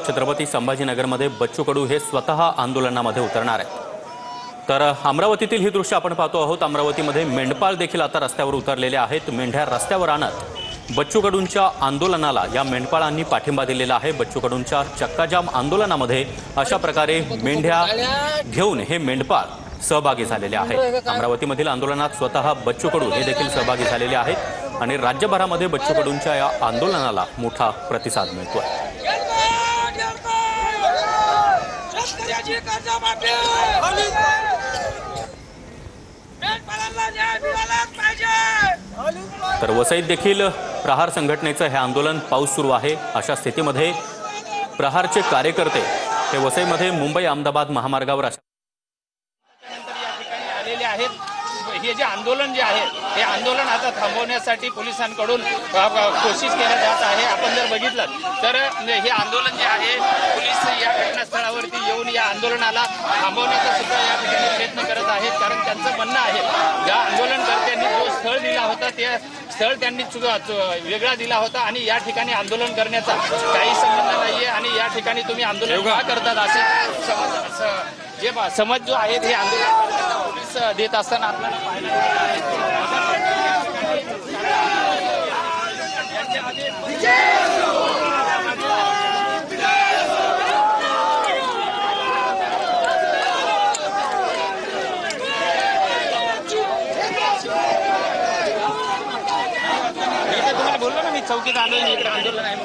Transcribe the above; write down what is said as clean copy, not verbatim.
छत्रपती संभाजीनगरमध्ये बच्चू कडू हे स्वतः आंदोलनामध्ये उतरणार आहेत। तर अमरावतीतील ही दृश्य आपण पाहतो आहोत। अमरावतीमध्ये मेंढपाळ देखील आता रस्त्यावर उतरलेले आहेत। मेंढ्या रस्त्यावर आणत बच्चू कडूंच्या आंदोलनाला या मेंढपाळांनी पाठिंबा दिलेला आहे। बच्चू कडूंच्या चक्काजाम आंदोलनामध्ये अशा प्रकारे मेंढ्या घेऊन हे मेंढपाळ सहभागी झालेले आहेत। अमरावतीमधील आंदोलनात स्वतः बच्चू कडू हे देखील सहभागी झालेले आहेत आणि राज्यभरामध्ये बच्चू कडूंच्या या आंदोलनाला मोठा प्रतिसाद मिळतोय। तर वसईत देखील प्रहार संघटनेचं हे आंदोलन पाऊस सुरू आहे। अशा स्थितीमध्ये प्रहारचे कार्यकर्ते हे वसईमध्ये मुंबई अहमदाबाद महामार्गावर हे जे आंदोलन जे आहे हे आंदोलन आता थांबवण्यासाठी पोलिसांकडून कोशिश केली जात आहे। आपण जर बघितलं तर हे आंदोलन जे आहे पोलीस या घटनास्थळावरती येऊन या आंदोलनाला थांबवण्याचा सुद्धा या ठिकाणी प्रयत्न करत आहेत। कारण त्यांचं म्हणणं आहे या आंदोलनकर्त्यांनी जो स्थळ दिला होता ते स्थळ त्यांनी वेगळा दिला होता आणि या ठिकाणी आंदोलन करण्याचा काही संबंध नाहीये आणि या ठिकाणी तुम्ही आंदोलन का करतात असे जे समज जो आहे हे आंदोलन पोलीस देत असताना आपल्याला तुम्हाला बोललो ना मी चौकीत आलोय इकडे आंदोलन आहे।